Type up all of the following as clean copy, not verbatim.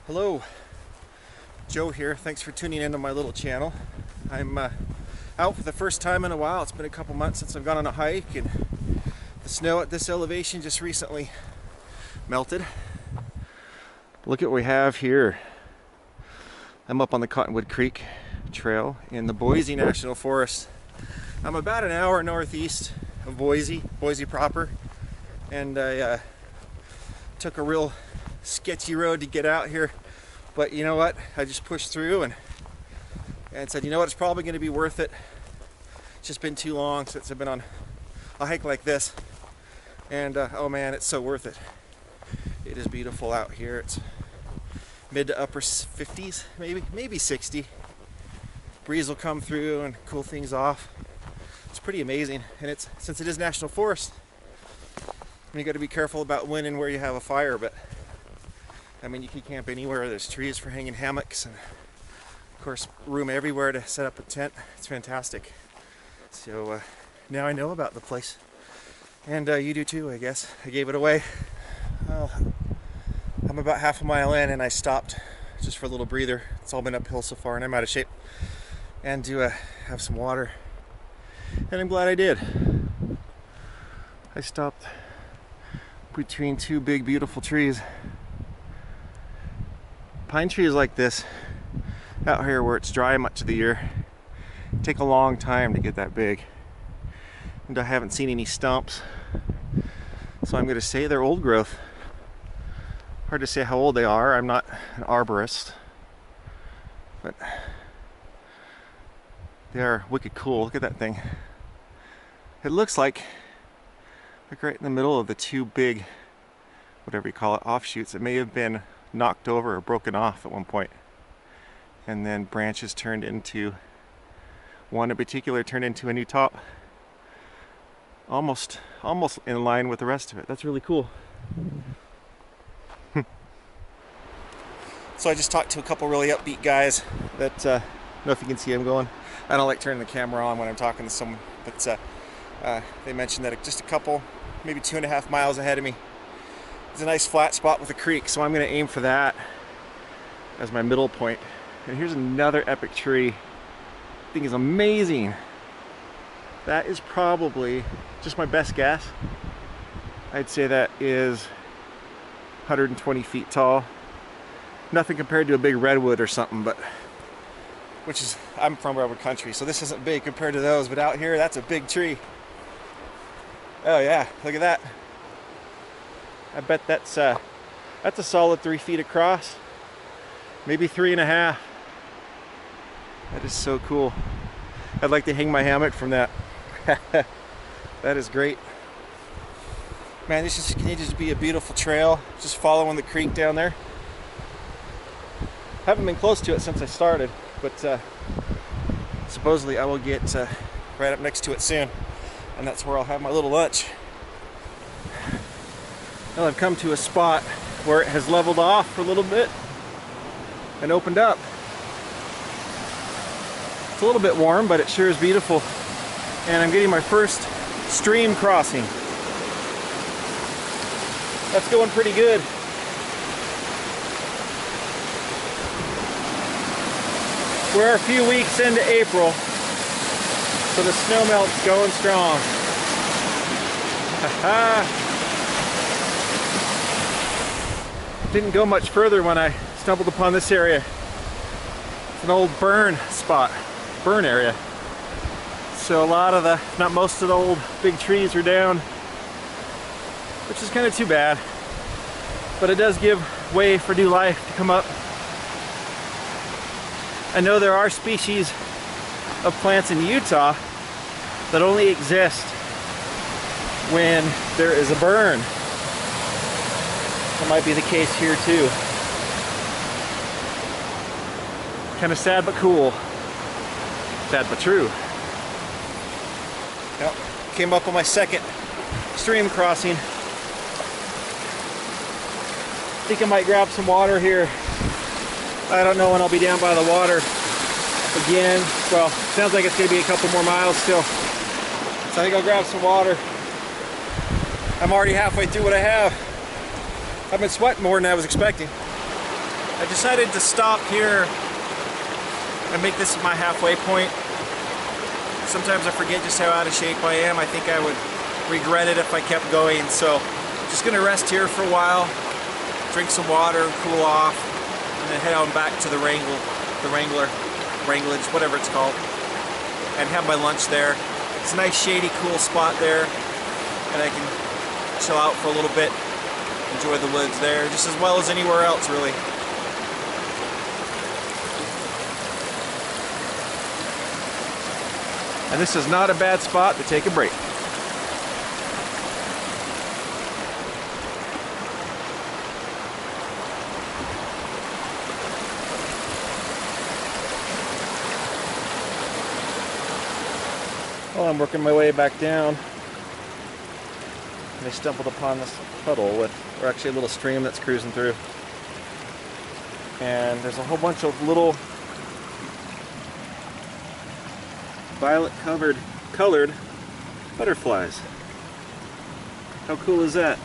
Hello, Joe here. Thanks for tuning into my little channel. I'm out for the first time in a while. It's been a couple months since I've gone on a hike, and the snow at this elevation just recently melted. Look at what we have here. I'm up on the Cottonwood Trail in the Boise National Forest. I'm about an hour northeast of Boise proper, and I took a real sketchy road to get out here, but you know what, I just pushed through and said, you know what, it's probably going to be worth it. It's just been too long since I've been on a hike like this, and oh man, it's so worth it. It is beautiful out here. It's mid to upper 50s, maybe 60. Breeze will come through and cool things off. It's pretty amazing, and since it is national forest, you got to be careful about when and where you have a fire, but I mean, you can camp anywhere. There's trees for hanging hammocks, and of course room everywhere to set up a tent. It's fantastic. So now I know about the place, and you do too, I guess. I gave it away. Well, I'm about half a mile in, and I stopped just for a little breather. It's all been uphill so far, and I'm out of shape, and to have some water, and I'm glad I did. I stopped between two big beautiful trees. Pine trees like this out here where it's dry much of the year take a long time to get that big, and I haven't seen any stumps, so I'm going to say they're old growth. Hard to say how old they are. I'm not an arborist, but they are wicked cool. Look at that thing. It looks like right in the middle of the two big, whatever you call it, offshoots. It may have been knocked over or broken off at one point, and then branches turned into, one in particular turned into a new top, almost in line with the rest of it. That's really cool. So I just talked to a couple really upbeat guys that, I don't know if you can see them going. I don't like turning the camera on when I'm talking to someone, but they mentioned that just a couple, maybe 2.5 miles ahead of me, it's a nice flat spot with a creek, so I'm going to aim for that as my middle point. And here's another epic tree. The thing is amazing. That is probably, just my best guess, I'd say that is 120 feet tall. Nothing compared to a big redwood or something, but I'm from redwood country, so this isn't big compared to those, but out here, that's a big tree. Oh yeah, look at that. I bet that's a solid 3 feet across, maybe 3.5. That is so cool. I'd like to hang my hammock from that. That is great. Man, this just continues to be a beautiful trail, just following the creek down there. Haven't been close to it since I started, but supposedly I will get right up next to it soon, and that's where I'll have my little lunch. Well, I've come to a spot where it has leveled off for a little bit and opened up. It's a little bit warm, but it sure is beautiful. And I'm getting my first stream crossing. That's going pretty good. We're a few weeks into April, so the snow melt's going strong. Didn't go much further when I stumbled upon this area. It's an old burn area. So a lot of the, not most of the old big trees are down, which is kind of too bad. But it does give way for new life to come up. I know there are species of plants in Utah that only exist when there is a burn. That might be the case here too. Kind of sad but cool. Sad but true. Yep. Came up on my second stream crossing. Think I might grab some water here. I don't know when I'll be down by the water again. Well, sounds like it's going to be a couple more miles still. So I think I'll grab some water. I'm already halfway through what I have. I've been sweating more than I was expecting. I decided to stop here and make this my halfway point. Sometimes I forget just how out of shape I am. I think I would regret it if I kept going. So just gonna rest here for a while, drink some water, cool off, and then head on back to the Wranglage, whatever it's called, and have my lunch there. It's a nice shady, cool spot there, and I can chill out for a little bit, enjoy the woods there, just as well as anywhere else really. And this is not a bad spot to take a break. Well, I'm working my way back down, and I stumbled upon this puddle or actually a little stream that's cruising through. And there's a whole bunch of little violet colored butterflies. How cool is that?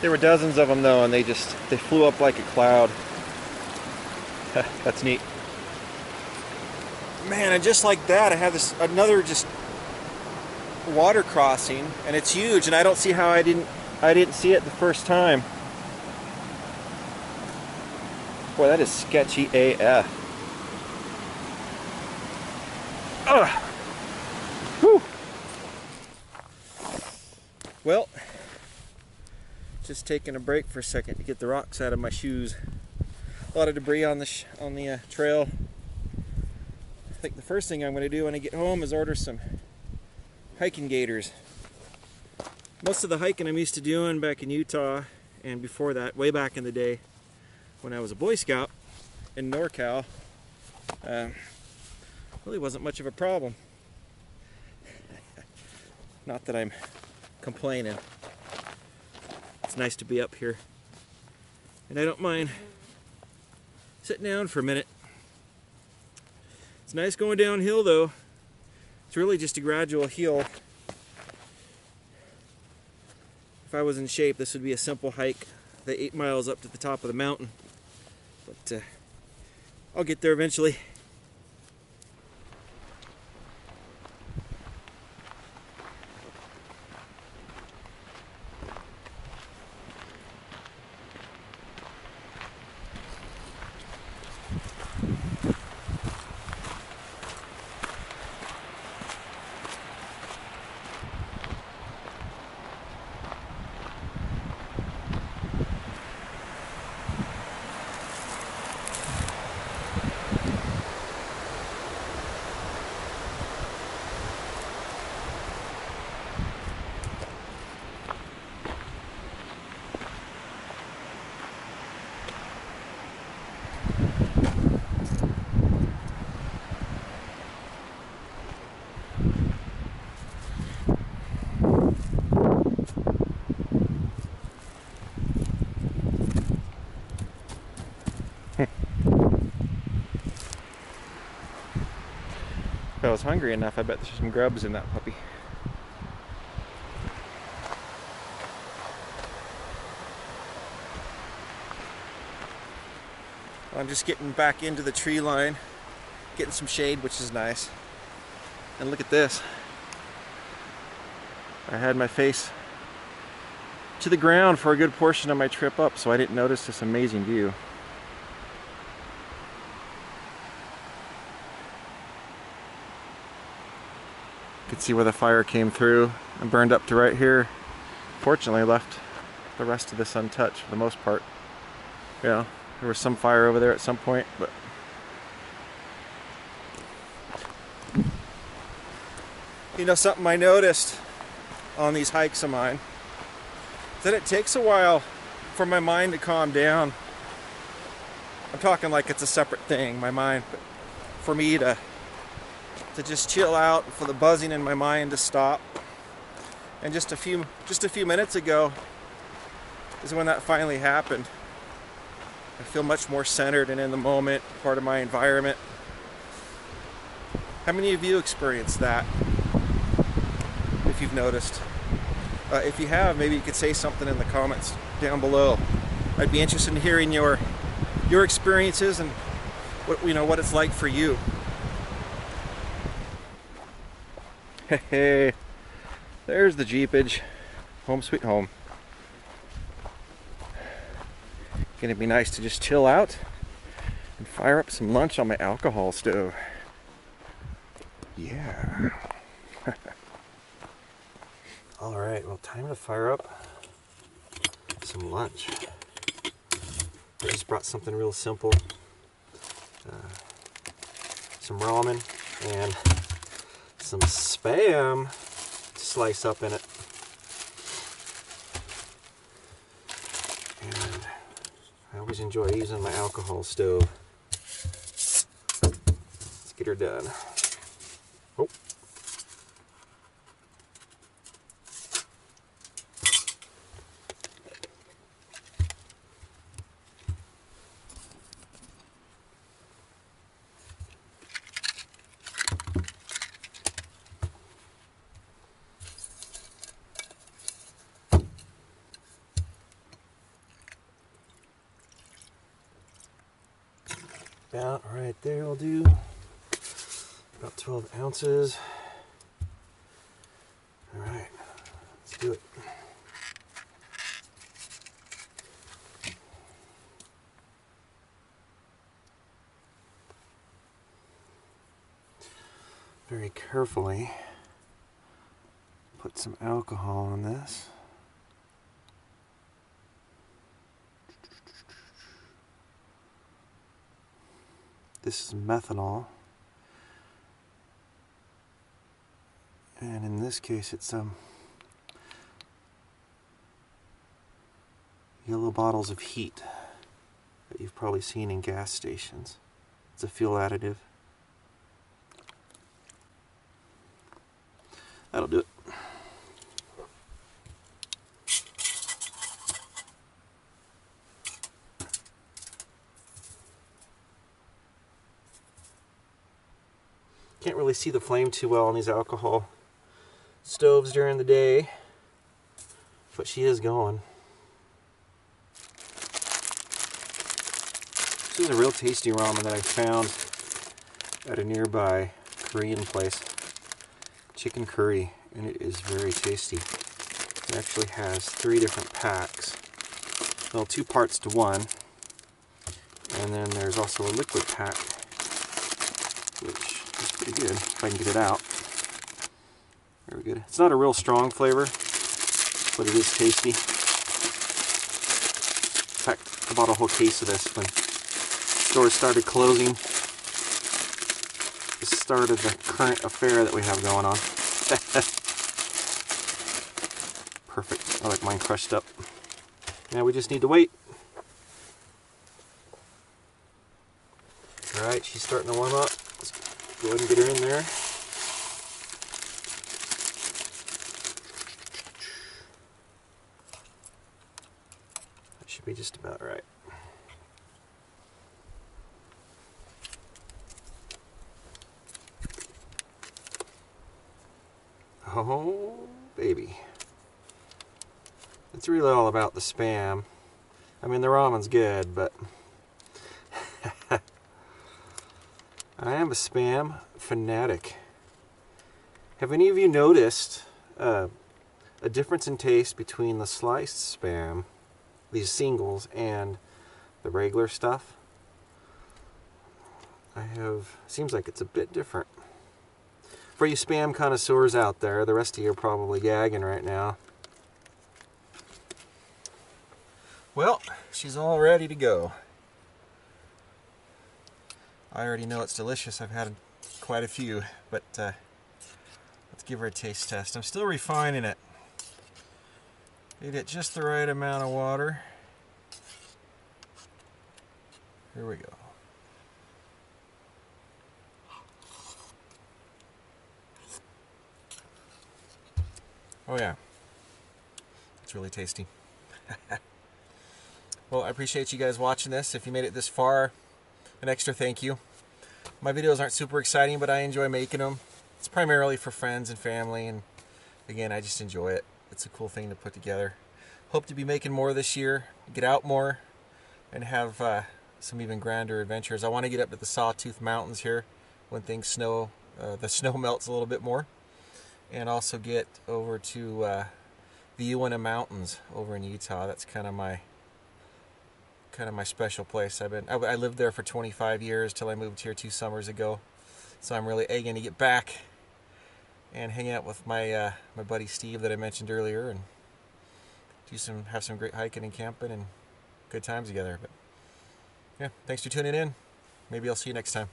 There were dozens of them though, and they flew up like a cloud. That's neat. Man, and just like that, I have another just water crossing, and it's huge, and I don't see how I didn't see it the first time. Boy, that is sketchy AF. Ugh. Whew. Well, just taking a break for a second to get the rocks out of my shoes. A lot of debris on the trail. I think the first thing I'm going to do when I get home is order some hiking gaiters. Most of the hiking I'm used to doing back in Utah, and before that, way back in the day when I was a Boy Scout in NorCal, really wasn't much of a problem. Not that I'm complaining. It's nice to be up here, and I don't mind sitting down for a minute. It's nice going downhill though. It's really just a gradual hill. If I was in shape, this would be a simple hike, the 8 miles up to the top of the mountain. But I'll get there eventually. If I was hungry enough, I bet there's some grubs in that puppy. I'm just getting back into the tree line, getting some shade, which is nice. And look at this. I had my face to the ground for a good portion of my trip up, so I didn't notice this amazing view. You can see where the fire came through and burned up to right here. Fortunately, I left the rest of this untouched for the most part. Yeah, there was some fire over there at some point, but you know, something I noticed on these hikes of mine is that it takes a while for my mind to calm down. I'm talking like it's a separate thing, my mind, but for me to just chill out, for the buzzing in my mind to stop. And just a few minutes ago is when that finally happened. I feel much more centered and in the moment, part of my environment. How many of you experienced that? If you've noticed. If you have, maybe you could say something in the comments down below. I'd be interested in hearing your experiences and what it's like for you. Hey, there's the Jeepage. Home sweet home. Gonna be nice to just chill out and fire up some lunch on my alcohol stove. Yeah. All right, well, time to fire up some lunch. I just brought something real simple. Some ramen and some Spam to slice up in it. And I always enjoy using my alcohol stove. Let's get her done. Oh. About right there will do. About 12 ounces. All right, let's do it. Very carefully put some alcohol on this. This is methanol, and in this case it's yellow bottles of heat that you've probably seen in gas stations. It's a fuel additive. That'll do it. Can't really see the flame too well on these alcohol stoves during the day, but she is going. This is a real tasty ramen that I found at a nearby Korean place. Chicken curry, and it is very tasty. It actually has 3 different packs. Well, 2 parts to one, and then there's also a liquid pack, which is pretty good if I can get it out. Very good. It's not a real strong flavor, but it is tasty. In fact, I bought a whole case of this when stores started closing. This started the current affair that we have going on. Perfect. I like mine crushed up. Now we just need to wait. Alright, she's starting to warm up. Let's go ahead and get her in there. That should be just about right. Oh, baby. It's really all about the Spam. I mean, the ramen's good, but I am a Spam fanatic. Have any of you noticed a difference in taste between the sliced Spam, these singles, and the regular stuff? Seems like it's a bit different. For you Spam connoisseurs out there, the rest of you are probably gagging right now. Well, she's all ready to go. I already know it's delicious. I've had quite a few, but let's give her a taste test. I'm still refining it. You get just the right amount of water. Here we go. Oh yeah, it's really tasty. Well, I appreciate you guys watching this. If you made it this far, an extra thank you. My videos aren't super exciting, but I enjoy making them. It's primarily for friends and family, and again, I just enjoy it. it's a cool thing to put together. Hope to be making more this year, get out more, and have some even grander adventures. I want to get up to the Sawtooth Mountains here when things snow, the snow melts a little bit more, and also get over to the Uinta Mountains over in Utah. That's kind of my special place. I lived there for 25 years till I moved here 2 summers ago, so I'm really egging to get back and hang out with my my buddy Steve that I mentioned earlier, and have some great hiking and camping and good times together. But yeah, thanks for tuning in. Maybe I'll see you next time.